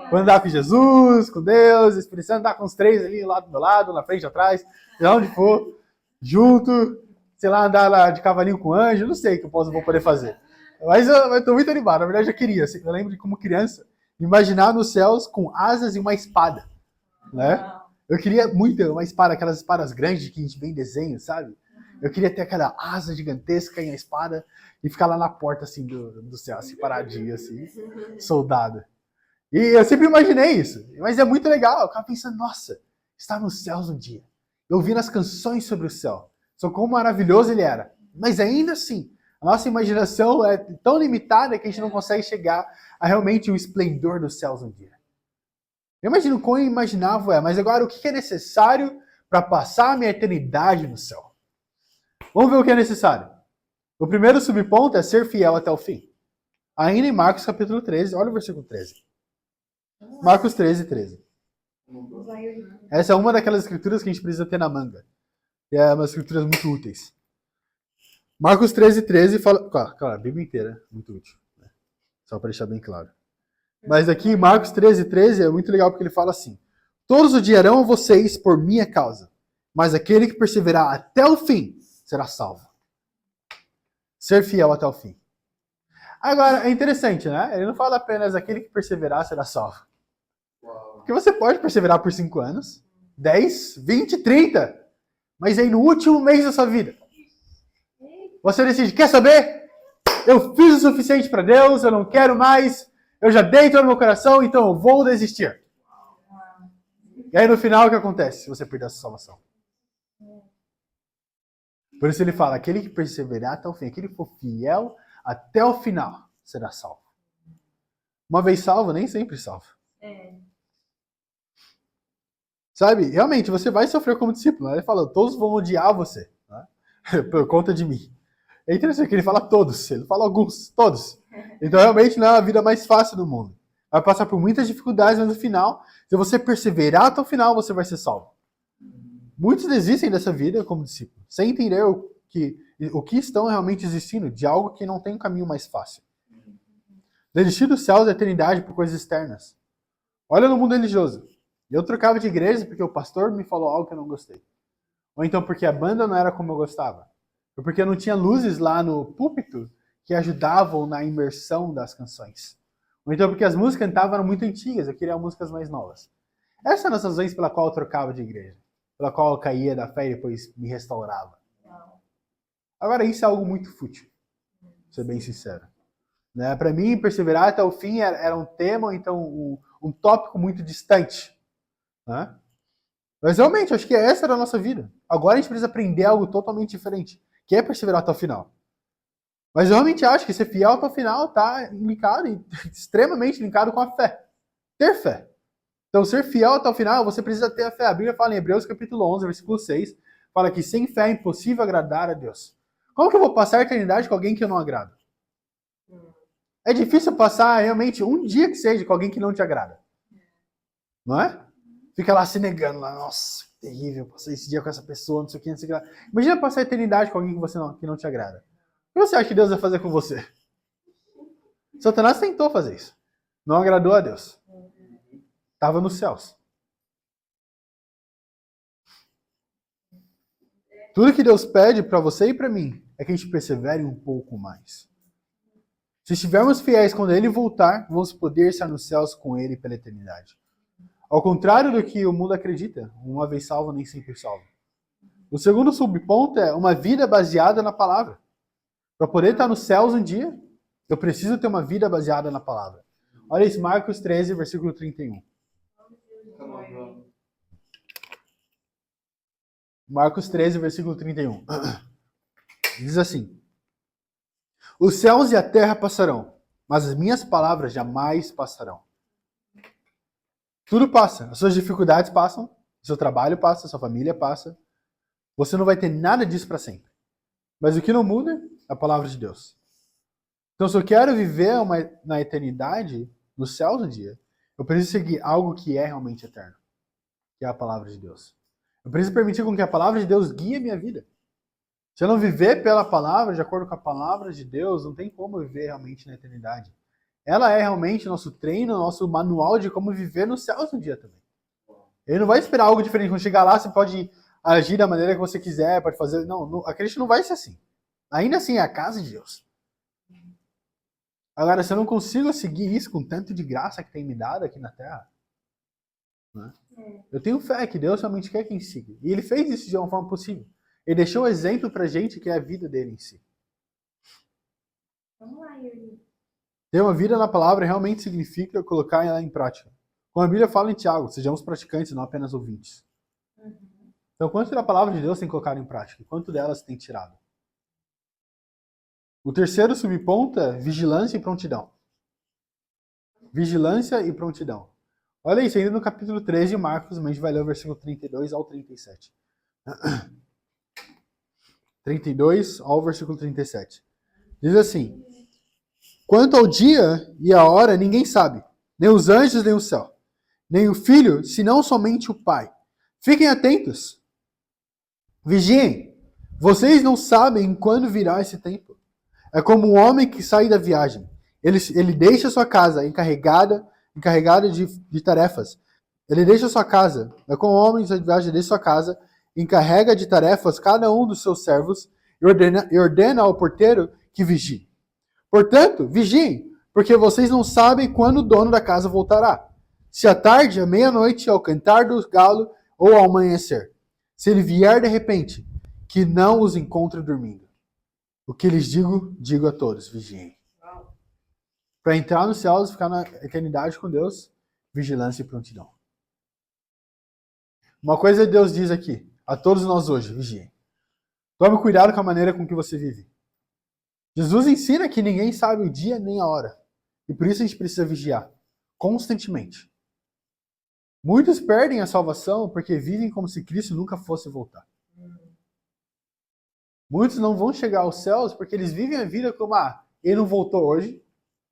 Quando andar com Jesus, com Deus, Espírito Santo, andar com os três ali, lá do meu lado, na frente, atrás, de onde for, junto, sei lá, andar lá de cavalinho com anjo, não sei o que eu vou poder fazer. Mas eu estou muito animado. Na verdade, eu queria. Eu lembro de como criança, imaginar nos céus com asas e uma espada. Né? Eu queria muito uma espada, aquelas espadas grandes que a gente vê em desenho, sabe? Eu queria ter aquela asa gigantesca em a espada e ficar lá na porta, assim, do céu, assim, paradinho, assim, soldado. E eu sempre imaginei isso. Mas é muito legal. Eu ficava pensando, nossa, estar nos céus um dia. Eu ouvi nas canções sobre o céu. Só como maravilhoso ele era. Mas ainda assim, a nossa imaginação é tão limitada que a gente não consegue chegar a realmente o esplendor dos céus um dia. Eu imagino quão imaginável é, mas agora o que é necessário para passar a minha eternidade no céu? Vamos ver o que é necessário. O primeiro subponto é ser fiel até o fim. Ainda em Marcos capítulo 13, olha o versículo 13. Marcos 13, 13. Essa é uma daquelas escrituras que a gente precisa ter na manga. E é umas escrituras muito úteis. Marcos 13, 13 fala... Claro, a Bíblia inteira é muito útil. Né? Só para deixar bem claro. Mas aqui em Marcos 13, 13 é muito legal porque ele fala assim: todos odiarão a vocês por minha causa, mas aquele que perseverar até o fim será salvo. Ser fiel até o fim. Agora, é interessante, né? Ele não fala apenas aquele que perseverar será salvo. Porque você pode perseverar por 5 anos, 10, 20, 30, mas aí no último mês da sua vida, você decide, quer saber? Eu fiz o suficiente para Deus, eu não quero mais, eu já dei todo o meu coração, então eu vou desistir. E aí no final o que acontece? Você perdeu a sua salvação. Por isso ele fala, aquele que perseverar até o fim, aquele que for fiel até o final, será salvo. Uma vez salvo, nem sempre salvo. Sabe, realmente, você vai sofrer como discípulo. Ele fala, todos vão odiar você, né? Por conta de mim. É interessante que ele fala todos, ele fala alguns, todos. Então realmente não é a vida mais fácil do mundo. Vai passar por muitas dificuldades, mas no final, se você perseverar até o final, você vai ser salvo. Muitos desistem dessa vida como discípulo, sem entender o que estão realmente existindo, de algo que não tem um caminho mais fácil. Desistir dos céus da eternidade por coisas externas. Olha no mundo religioso. Eu trocava de igreja porque o pastor me falou algo que eu não gostei. Ou então porque a banda não era como eu gostava. Ou porque não tinha luzes lá no púlpito que ajudavam na imersão das canções. Ou então porque as músicas cantavam eram muito antigas, eu queria músicas mais novas. Essas são as razões pela qual eu trocava de igreja. Pela qual eu caía da fé e depois me restaurava. Agora isso é algo muito fútil. Vou ser bem sincero. Né? Para mim, perseverar até o fim era um tema, então um tópico muito distante. Né? Mas realmente, acho que essa era a nossa vida. Agora a gente precisa aprender algo totalmente diferente, que é perseverar até o final. Mas eu realmente acho que ser fiel até o final está linkado, extremamente linkado com a fé. Ter fé. Então, ser fiel até o final, você precisa ter a fé. A Bíblia fala em Hebreus capítulo 11, versículo 6, fala que sem fé é impossível agradar a Deus. Como que eu vou passar a eternidade com alguém que eu não agrado? É difícil passar realmente um dia que seja com alguém que não te agrada. Não é? Fica lá se negando, lá, nossa, terrível, passei esse dia com essa pessoa, não sei o que, não sei o que lá. Imagina passar a eternidade com alguém que não te agrada. O que você acha que Deus vai fazer com você? Satanás tentou fazer isso. Não agradou a Deus. Estava nos céus. Tudo que Deus pede para você e para mim é que a gente persevere um pouco mais. Se estivermos fiéis quando Ele voltar, vamos poder estar nos céus com Ele pela eternidade. Ao contrário do que o mundo acredita, uma vez salvo, nem sempre salvo. O segundo subponto é uma vida baseada na palavra. Para poder estar nos céus um dia, eu preciso ter uma vida baseada na palavra. Olha isso, Marcos 13, versículo 31. Marcos 13, versículo 31. Diz assim: os céus e a terra passarão, mas as minhas palavras jamais passarão. Tudo passa. As suas dificuldades passam, o seu trabalho passa, a sua família passa. Você não vai ter nada disso para sempre. Mas o que não muda é a palavra de Deus. Então, se eu quero viver na eternidade, no céu um dia, eu preciso seguir algo que é realmente eterno, que é a palavra de Deus. Eu preciso permitir com que a palavra de Deus guie a minha vida. Se eu não viver pela palavra, de acordo com a palavra de Deus, não tem como eu viver realmente na eternidade. Ela é realmente nosso treino, nosso manual de como viver no céu um dia também. Ele não vai esperar algo diferente. Quando chegar lá, você pode agir da maneira que você quiser, pode fazer... Não, a Cristo não vai ser assim. Ainda assim, é a casa de Deus. Agora, se eu não consigo seguir isso com tanto de graça que tem me dado aqui na Terra, né? Eu tenho fé que Deus realmente quer quem siga. E Ele fez isso de uma forma possível. Ele deixou um exemplo pra gente que é a vida dele em si. Vamos lá, Yuri. Ter uma vida na palavra realmente significa colocar ela em prática. Como a Bíblia fala em Tiago, sejamos praticantes, não apenas ouvintes. Então, quanto da palavra de Deus tem colocado em prática? E quanto delas tem tirado? O terceiro subponto é vigilância e prontidão. Vigilância e prontidão. Olha isso, ainda no capítulo 13 de Marcos, mas a gente vai ler o versículo 32 ao 37. 32 ao versículo 37. Diz assim: quanto ao dia e a hora, ninguém sabe, nem os anjos, nem o céu, nem o Filho, senão somente o Pai. Fiquem atentos. Vigiem. Vocês não sabem quando virá esse tempo. É como um homem que sai da viagem. Ele deixa sua casa encarregada de tarefas. Ele deixa sua casa. É como um homem que sai de viagem, deixa sua casa, encarrega de tarefas cada um dos seus servos e ordena ao porteiro que vigie. Portanto, vigiem, porque vocês não sabem quando o dono da casa voltará. Se à tarde, à meia-noite, ao cantar do galo ou ao amanhecer. Se ele vier de repente, que não os encontre dormindo. O que lhes digo a todos, vigiem. Para entrar nos céus e ficar na eternidade com Deus, vigilância e prontidão. Uma coisa Deus diz aqui, a todos nós hoje, vigiem. Tome cuidado com a maneira com que você vive. Jesus ensina que ninguém sabe o dia nem a hora. E por isso a gente precisa vigiar, constantemente. Muitos perdem a salvação porque vivem como se Cristo nunca fosse voltar. Muitos não vão chegar aos céus porque eles vivem a vida como, ele não voltou hoje,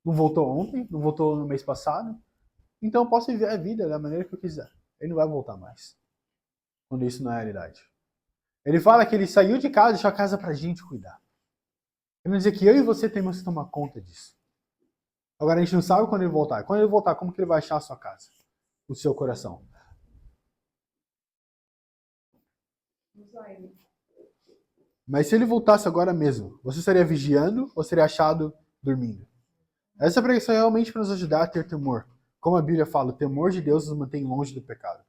não voltou ontem, não voltou no mês passado, então eu posso viver a vida da maneira que eu quiser. Ele não vai voltar mais. Quando isso não é a realidade. Ele fala que ele saiu de casa e deixou a casa pra gente cuidar. Quer dizer que eu e você temos que tomar conta disso. Agora a gente não sabe quando ele voltar. Quando ele voltar, como que ele vai achar a sua casa? O seu coração. Mas se ele voltasse agora mesmo, você estaria vigiando ou seria achado dormindo? Essa pregação é realmente para nos ajudar a ter temor. Como a Bíblia fala, o temor de Deus nos mantém longe do pecado.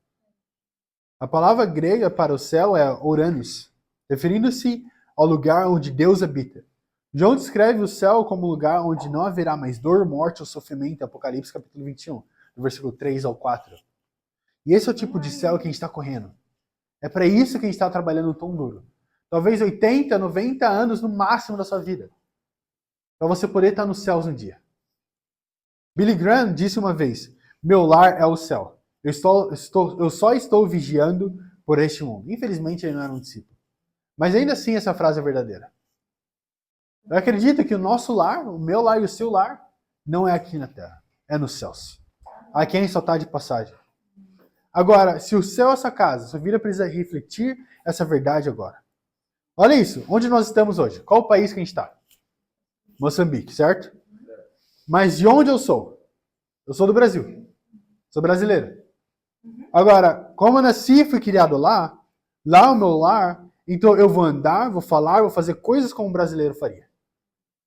A palavra grega para o céu é Uranus, referindo-se ao lugar onde Deus habita. João descreve o céu como um lugar onde não haverá mais dor, morte ou sofrimento, Apocalipse capítulo 21, do versículo 3 ao 4. E esse é o tipo de céu que a gente está correndo. É para isso que a gente está trabalhando tão duro. Talvez 80, 90 anos no máximo da sua vida. Para você poder estar nos céus um dia. Billy Graham disse uma vez, meu lar é o céu. Eu só estou vigiando por este mundo. Infelizmente ele não era um discípulo. Mas ainda assim essa frase é verdadeira. Eu acredito que o nosso lar, o meu lar e o seu lar, não é aqui na terra. É nos céus. Aqui a gente só está de passagem. Agora, se o céu é essa casa, sua vida precisa refletir essa verdade agora. Olha isso, onde nós estamos hoje? Qual o país que a gente está? Moçambique, certo? Mas de onde eu sou? Eu sou do Brasil. Sou brasileiro. Agora, como eu nasci e fui criado lá é o meu lar, então eu vou andar, vou falar, vou fazer coisas como um brasileiro faria.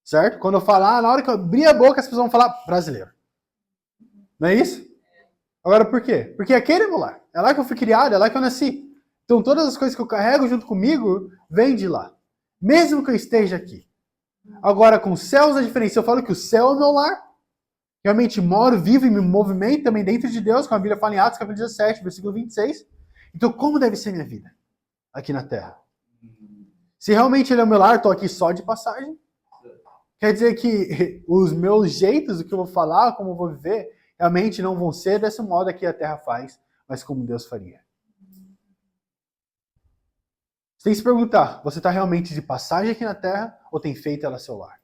Certo? Quando eu falar, na hora que eu abrir a boca, as pessoas vão falar brasileiro. Não é isso? Agora, por quê? Porque aquele é meu lar. É lá que eu fui criado, é lá que eu nasci. Então, todas as coisas que eu carrego junto comigo, vêm de lá. Mesmo que eu esteja aqui. Agora, com céus, a diferença. Eu falo que o céu é o meu lar. Realmente moro, vivo e me movimento também dentro de Deus, como a Bíblia fala em Atos, capítulo 17, versículo 26. Então, como deve ser minha vida aqui na Terra? Se realmente ele é o meu lar, estou aqui só de passagem. Quer dizer que os meus jeitos, o que eu vou falar, como eu vou viver, realmente não vão ser desse modo que a Terra faz, mas como Deus faria. Você tem que se perguntar, você está realmente de passagem aqui na Terra ou tem feito ela seu lar?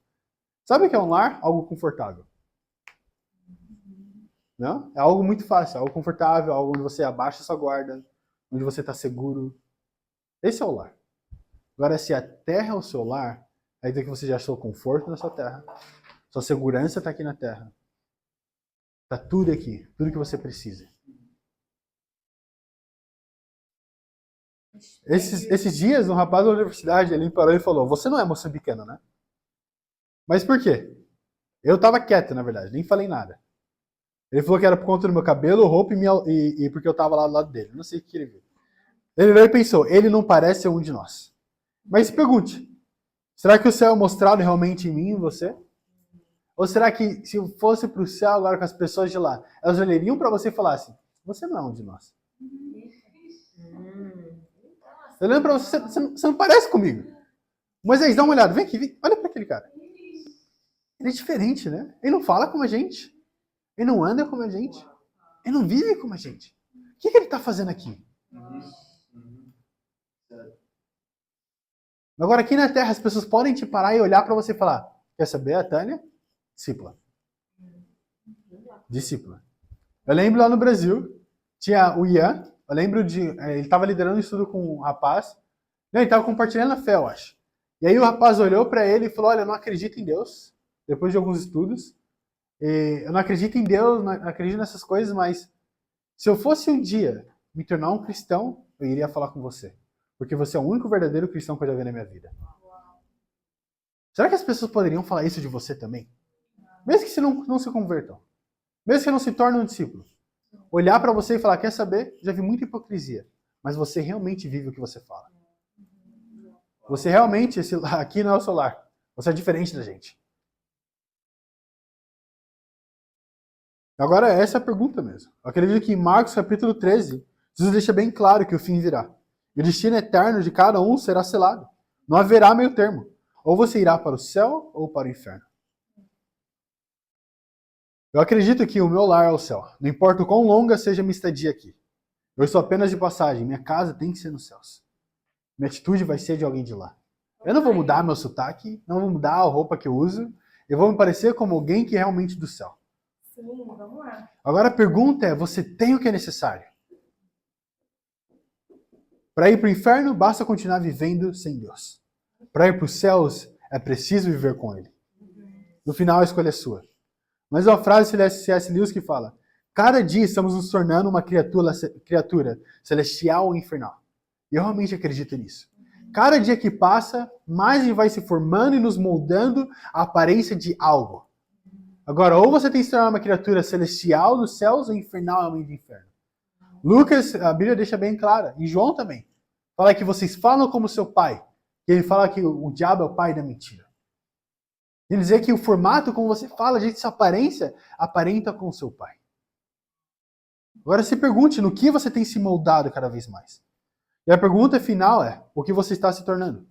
Sabe o que é um lar? Algo confortável. Não? É algo muito fácil, algo confortável, algo onde você abaixa sua guarda, onde você está seguro. Esse é o lar. Agora, se a Terra é o seu lar, aí dizer que você já achou conforto na sua Terra, sua segurança está aqui na Terra. Está tudo aqui, tudo que você precisa. Esses dias, um rapaz da universidade, ele me parou e falou, você não é moçambicano, né? Mas por quê? Eu tava quieto, na verdade, nem falei nada. Ele falou que era por conta do meu cabelo, roupa e porque eu tava lá do lado dele. Não sei o que ele viu. Ele veio e pensou, ele não parece um de nós. Mas se pergunte, será que o céu é mostrado realmente em mim e em você? Ou será que se eu fosse pro céu agora com as pessoas de lá, elas olhariam para você e falassem, você não é um de nós. Eu lembro pra você, você não parece comigo. Moisés, dá uma olhada, vem aqui, olha para aquele cara. Ele é diferente, né? Ele não fala como a gente. Ele não anda como a gente. Ele não vive como a gente. O que ele está fazendo aqui? Agora, aqui na Terra, as pessoas podem te parar e olhar para você e falar: quer saber, a Tânia? Discípula. Discípula. Eu lembro lá no Brasil, tinha o Ian. Eu lembro de... ele estava liderando um estudo com um rapaz. Não, ele estava compartilhando a fé, eu acho. E aí o rapaz olhou para ele e falou: olha, eu não acredito em Deus. Depois de alguns estudos. Eu não acredito em Deus, não acredito nessas coisas, mas se eu fosse um dia me tornar um cristão, eu iria falar com você. Porque você é o único verdadeiro cristão que eu já vi na minha vida. Será que as pessoas poderiam falar isso de você também? Mesmo que você não se convertam. Mesmo que você não se torne um discípulo. Olhar para você e falar: quer saber? Já vi muita hipocrisia. Mas você realmente vive o que você fala. Você realmente, aqui não é o seu lar. Você é diferente da gente. Agora, essa é a pergunta mesmo. Eu acredito que em Marcos capítulo 13, Jesus deixa bem claro que o fim virá. E o destino eterno de cada um será selado. Não haverá meio termo. Ou você irá para o céu ou para o inferno. Eu acredito que o meu lar é o céu. Não importa o quão longa seja a minha estadia aqui. Eu estou apenas de passagem. Minha casa tem que ser nos céus. Minha atitude vai ser de alguém de lá. Eu não vou mudar meu sotaque, não vou mudar a roupa que eu uso. Eu vou me parecer como alguém que é realmente do céu. Sim, vamos lá. Agora a pergunta é: você tem o que é necessário? Para ir para o inferno, basta continuar vivendo sem Deus. Para ir para os céus, é preciso viver com Ele. No final, a escolha é sua. Mas uma frase de C.S. Lewis que fala: cada dia estamos nos tornando uma criatura celestial ou infernal. E eu realmente acredito nisso. Cada dia que passa, mais a gente vai se formando e nos moldando a aparência de algo. Agora, ou você tem que se tornar uma criatura celestial dos céus ou infernal além do inferno. Lucas, a Bíblia deixa bem clara, e João também. Fala que vocês falam como seu pai. E ele fala que o diabo é o pai da mentira. Ele dizer que o formato como você fala, a gente se aparenta com o seu pai. Agora se pergunte no que você tem se moldado cada vez mais. E a pergunta final é: o que você está se tornando?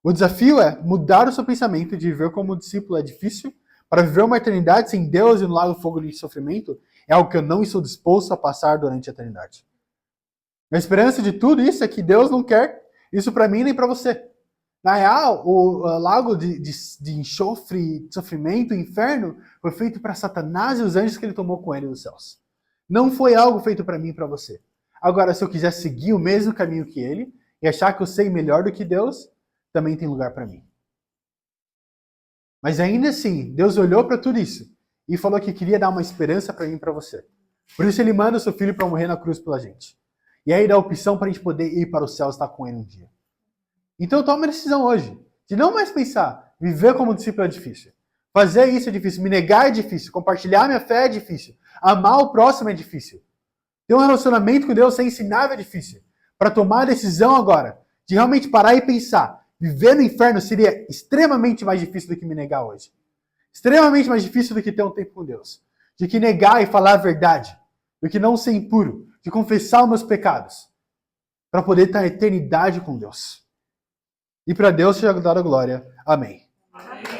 O desafio é mudar o seu pensamento de viver como discípulo é difícil, para viver uma eternidade sem Deus e no lago fogo de sofrimento é algo que eu não estou disposto a passar durante a eternidade. A esperança de tudo isso é que Deus não quer isso para mim nem para você. Na real, o lago de enxofre, de sofrimento, inferno, foi feito para Satanás e os anjos que ele tomou com ele dos céus. Não foi algo feito para mim e para você. Agora, se eu quiser seguir o mesmo caminho que ele e achar que eu sei melhor do que Deus, também tem lugar para mim. Mas ainda assim, Deus olhou para tudo isso e falou que queria dar uma esperança para mim e para você. Por isso ele manda o seu filho para morrer na cruz pela gente. E aí dá a opção para a gente poder ir para o céu e estar com ele um dia. Então tome a decisão hoje de não mais pensar: viver como discípulo é difícil. Fazer isso é difícil. Me negar é difícil. Compartilhar minha fé é difícil. Amar o próximo é difícil. Ter um relacionamento com Deus é ensinável é difícil. Para tomar a decisão agora de realmente parar e pensar: viver no inferno seria extremamente mais difícil do que me negar hoje. Extremamente mais difícil do que ter um tempo com Deus. De que negar e falar a verdade. Do que não ser impuro. De confessar os meus pecados. Para poder estar a eternidade com Deus. E para Deus seja dada a glória. Amém. Amém.